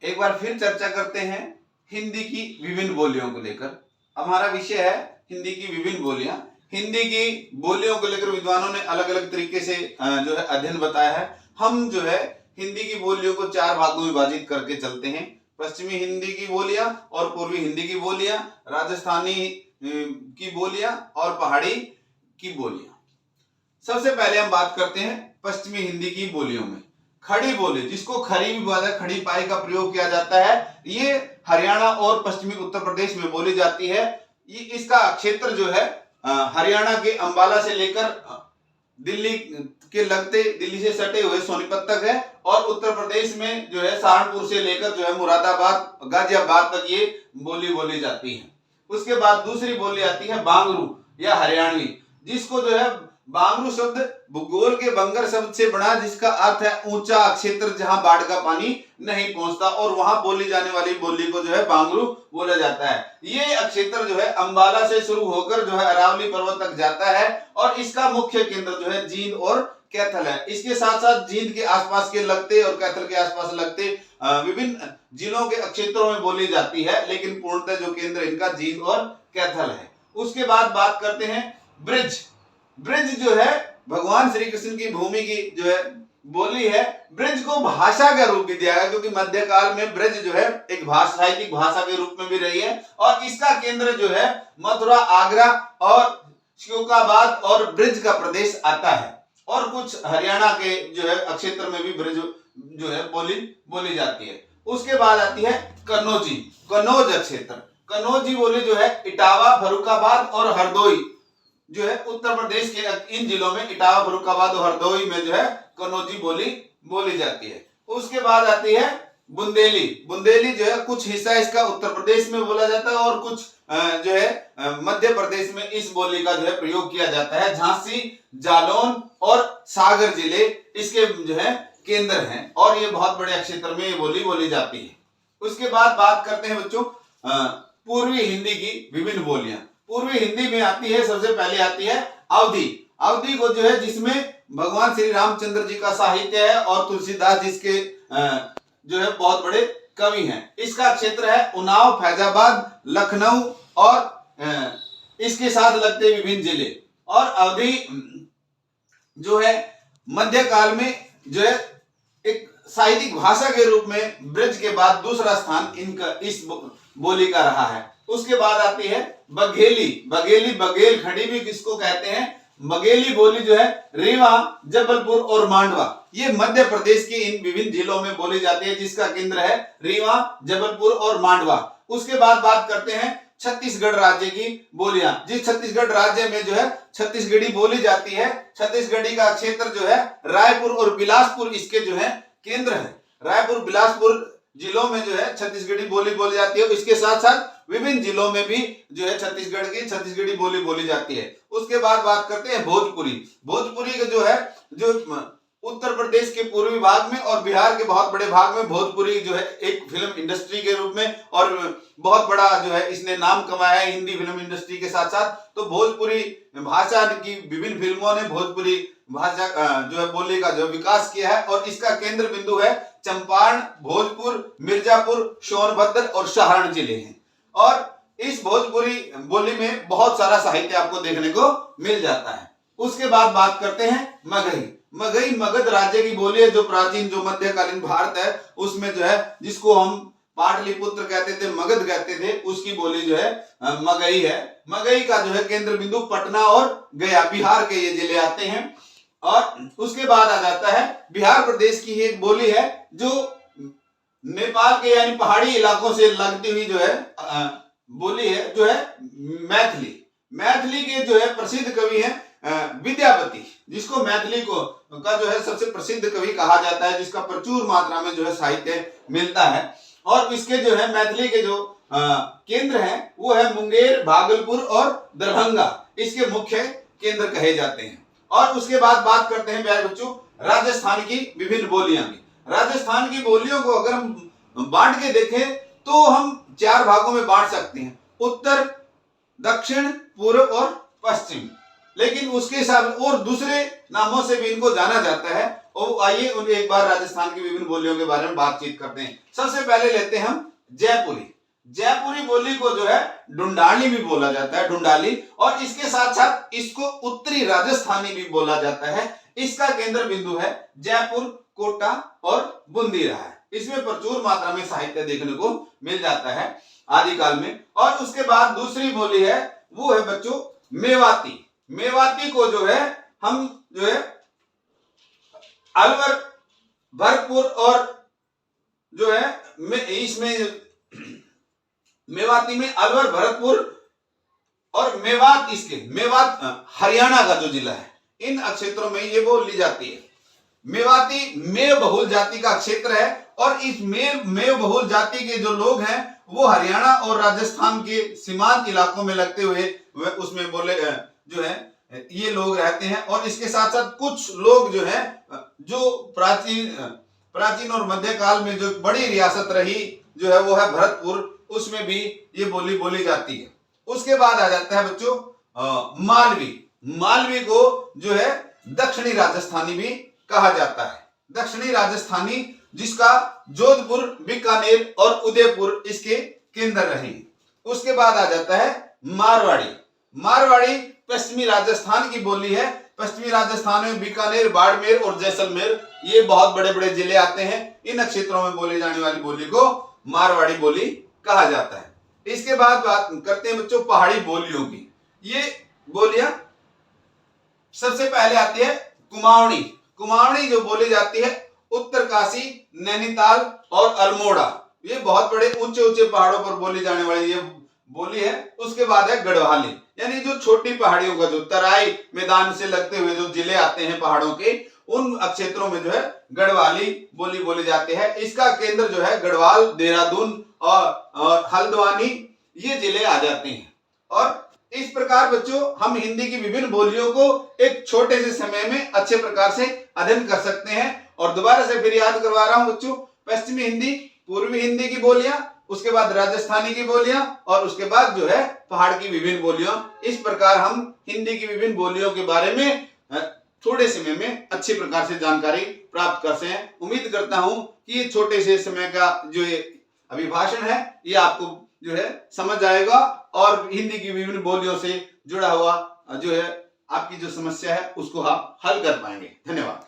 एक बार फिर चर्चा करते हैं हिंदी की विभिन्न बोलियों को लेकर। हमारा विषय है हिंदी की विभिन्न बोलियां। हिंदी की बोलियों को लेकर विद्वानों ने अलग अलग तरीके से जो है अध्ययन बताया है। हम जो है हिंदी की बोलियों को 4 भागों में विभाजित करके चलते हैं। पश्चिमी हिंदी की बोलियां और पूर्वी हिंदी की बोलियां, राजस्थानी की बोलियां और पहाड़ी की बोलियां। सबसे पहले हम बात करते हैं पश्चिमी हिंदी की बोलियों में। खड़ी बोली, जिसको खड़ी भी बोला, खड़ी पाई का प्रयोग किया जाता है, ये हरियाणा और पश्चिमी उत्तर प्रदेश में बोली जाती है। ये इसका क्षेत्र जो है हरियाणा के अंबाला से लेकर दिल्ली के लगते, दिल्ली से सटे हुए सोनीपत तक है, और उत्तर प्रदेश में जो है सहारनपुर से लेकर जो है मुरादाबाद, गाजियाबाद तक ये बोली बोली जाती है। उसके बाद दूसरी बोली आती है बांगरू या हरियाणवी, जिसको जो है बांगरू शब्द भूगोल के बंगर शब्द से बना, जिसका अर्थ है ऊंचा क्षेत्र जहां बाढ़ का पानी नहीं पहुंचता, और वहां बोली जाने वाली बोली को जो है बांगरू बोला जाता है। ये क्षेत्र जो है अंबाला से शुरू होकर जो है अरावली पर्वत तक जाता है, और इसका मुख्य केंद्र जो है जींद और कैथल है। इसके साथ साथ जींद के आसपास के लगते और कैथल के आसपास लगते विभिन्न जिलों के क्षेत्रों में बोली जाती है, लेकिन पूर्णतः जो केंद्र इनका जींद और कैथल है। उसके बाद बात करते हैं ब्रिज। ब्रिज जो है भगवान श्री कृष्ण की भूमि की जो है बोली है। ब्रिज को भाषा का रूप भी दिया गया, क्योंकि मध्यकाल में ब्रिज जो है एक भाषा, साहित्यिक भाषा के रूप में भी रही है, और इसका केंद्र जो है मथुरा, आगरा और श्योकाबाद और ब्रिज का प्रदेश आता है, और कुछ हरियाणा के जो है क्षेत्र में भी ब्रिज जो है बोली जाती है। उसके बाद आती है कन्नौजी, कन्नौज क्षेत्र। कन्नौजी बोली जो है इटावा, फर्रुखाबाद और हरदोई जो है उत्तर प्रदेश के इन जिलों में, इटावा, फर्रुखाबाद और हरदोई में जो है कन्नौजी बोली जाती है। उसके बाद आती है बुंदेली। बुंदेली जो है कुछ हिस्सा इसका उत्तर प्रदेश में बोला जाता है, और कुछ जो है मध्य प्रदेश में इस बोली का जो है प्रयोग किया जाता है। झांसी, जालौन और सागर जिले इसके जो है केंद्र हैं, और ये बहुत बड़े क्षेत्र में ये बोली जाती है। उसके बाद बात करते हैं बच्चों पूर्वी हिंदी की विभिन्न बोलियां। पूर्वी हिंदी में आती है, सबसे पहले आती है अवधी। अवधी को जो है, जिसमें भगवान श्री रामचंद्र जी का साहित्य है और तुलसीदास जिसके जो है बहुत बड़े कवि हैं। इसका क्षेत्र है उन्नाव, फैजाबाद, लखनऊ और इसके साथ लगते विभिन्न जिले। और अवधी जो है मध्यकाल में जो है एक साहित्यिक भाषा के रूप में ब्रज के बाद दूसरा स्थान इनका इस बोली का रहा है। उसके बाद आती है बघेली। बघेली, बघेल खड़ी भी किसको कहते हैं। बघेली बोली जो है रीवा, जबलपुर और मांडवा, ये मध्य प्रदेश के इन विभिन्न जिलों में बोली जाती है, जिसका केंद्र है रीवा, जबलपुर और मांडवा। उसके बाद बात करते हैं छत्तीसगढ़ राज्य की बोलियां। जिस छत्तीसगढ़ राज्य में जो है छत्तीसगढ़ी बोली जाती है, छत्तीसगढ़ी का क्षेत्र जो है रायपुर और बिलासपुर इसके जो है केंद्र है। रायपुर, बिलासपुर जिलों में जो है छत्तीसगढ़ी बोली जाती है। इसके साथ साथ विभिन्न जिलों में भी जो है छत्तीसगढ़ की छत्तीसगढ़ी बोली जाती है। उसके बाद बात करते हैं भोजपुरी। भोजपुरी का जो है जो उत्तर प्रदेश के पूर्वी भाग में और बिहार के बहुत बड़े भाग में भोजपुरी जो है एक फिल्म इंडस्ट्री के रूप में और बहुत बड़ा जो है इसने नाम कमाया है हिंदी फिल्म इंडस्ट्री के साथ साथ। तो भोजपुरी भाषा की विभिन्न फिल्मों ने भोजपुरी भाषा जो है बोली का जो विकास किया है, और इसका केंद्र बिंदु है चंपारण, भोजपुर, मिर्जापुर, सोनभद्र और सारण जिले हैं। और इस भोजपुरी बोली में बहुत सारा साहित्य आपको देखने को मिल जाता है। उसके बाद बात करते हैं मगही। मगही मगध राज्य की बोली है, जो प्राचीन जो मध्यकालीन भारत है उसमें जो है, जिसको हम पाटलिपुत्र कहते थे, मगध कहते थे, उसकी बोली जो है मगही है। मगही का जो है केंद्र बिंदु पटना और गया, बिहार के ये जिले आते हैं। और उसके बाद आ जाता है बिहार प्रदेश की एक बोली है जो नेपाल के यानी पहाड़ी इलाकों से लगती हुई जो है बोली है, जो है मैथिली। मैथिली के जो है प्रसिद्ध कवि हैं विद्यापति, जिसको मैथिली को का जो है सबसे प्रसिद्ध कवि कहा जाता है, जिसका प्रचुर मात्रा में जो है साहित्य मिलता है। और इसके जो है मैथिली के जो केंद्र हैं वो है मुंगेर, भागलपुर और दरभंगा, इसके मुख्य केंद्र कहे जाते हैं। और उसके बाद बात करते हैं प्यारे बच्चों राजस्थान की विभिन्न बोलियां की। राजस्थान की बोलियों को अगर हम बांट के देखें तो हम 4 भागों में बांट सकते हैं, उत्तर, दक्षिण, पूर्व और पश्चिम। लेकिन उसके साथ और दूसरे नामों से भी इनको जाना जाता है। और आइए उन एक बार राजस्थान की विभिन्न बोलियों के बारे में बातचीत करते हैं। सबसे पहले लेते हैं हम जयपुरी। जयपुरी बोली को जो है ढूंढाली भी बोला जाता है, ढूंढाली, और इसके साथ साथ इसको उत्तरी राजस्थानी भी बोला जाता है। इसका केंद्र बिंदु है जयपुर, कोटा और बूंदी रहा है। इसमें प्रचुर मात्रा में साहित्य देखने को मिल जाता है आदिकाल में। और उसके बाद दूसरी बोली है वो है बच्चों मेवाती। मेवाती को जो है हम जो है अलवर, भरतपुर और जो है इसमें मेवाती में अलवर, भरतपुर और मेवात, इसके मेवात हरियाणा का जो जिला है, इन क्षेत्रों में ये बोली जाती है। मेवाती मेव बहुल जाति का क्षेत्र है और इस मेव बहुल जाति के जो लोग हैं वो हरियाणा और राजस्थान के सीमांत इलाकों में लगते हुए उसमें बोले जो है ये लोग रहते हैं। और इसके साथ साथ कुछ लोग जो है जो प्राचीन और मध्यकाल में जो बड़ी रियासत रही जो है वो है भरतपुर, उसमें भी ये बोली बोली जाती है। उसके बाद आ जाता है बच्चों मालवी। मालवी को जो है दक्षिणी राजस्थानी भी कहा जाता है। दक्षिणी राजस्थानी जिसका जोधपुर, बीकानेर और उदयपुर इसके केंद्र रहे। उसके बाद आ जाता है मारवाड़ी। मारवाड़ी पश्चिमी राजस्थान की बोली है। पश्चिमी राजस्थान में बीकानेर, बाड़मेर और जैसलमेर ये बहुत बड़े बड़े जिले आते हैं। इन क्षेत्रों में बोली जाने वाली बोली को मारवाड़ी बोली कहा जाता है। इसके बाद बात करते हैं बच्चों पहाड़ी बोलियों की। ये बोलियां सबसे पहले आती है कुमाऊनी। कुमाऊनी जो बोली जाती है उत्तरकाशी, नैनीताल और अल्मोड़ा, ये बहुत बड़े ऊंचे ऊंचे पहाड़ों पर बोली जाने वाली ये बोली है। उसके बाद है गढ़वाली, यानी जो छोटी पहाड़ियों का जो तराई मैदान से लगते हुए जो जिले आते हैं पहाड़ों के, उन क्षेत्रों में जो है गढ़वाली बोली बोली जाती है। इसका केंद्र जो है गढ़वाल, देहरादून और हल्द्वानी ये जिले आ जाते हैं। और इस प्रकार बच्चों हम हिंदी की विभिन्न बोलियों को एक छोटे से समय में अच्छे प्रकार से अध्ययन कर सकते हैं। और दोबारा से फिर याद करवा रहा हूं बच्चों, पश्चिमी हिंदी, पूर्वी हिंदी की बोलियां, उसके बाद राजस्थानी की बोलियां और उसके बाद जो है पहाड़ की विभिन्न बोलियां। इस प्रकार हम हिंदी की विभिन्न बोलियों के बारे में थोड़े समय में अच्छी प्रकार से जानकारी प्राप्त कर सकें। उम्मीद करता हूं कि ये छोटे से समय का जो ये अभिभाषण है ये आपको जो है समझ आएगा और हिंदी की विभिन्न बोलियों से जुड़ा हुआ जो है आपकी जो समस्या है उसको आप हल कर पाएंगे। धन्यवाद।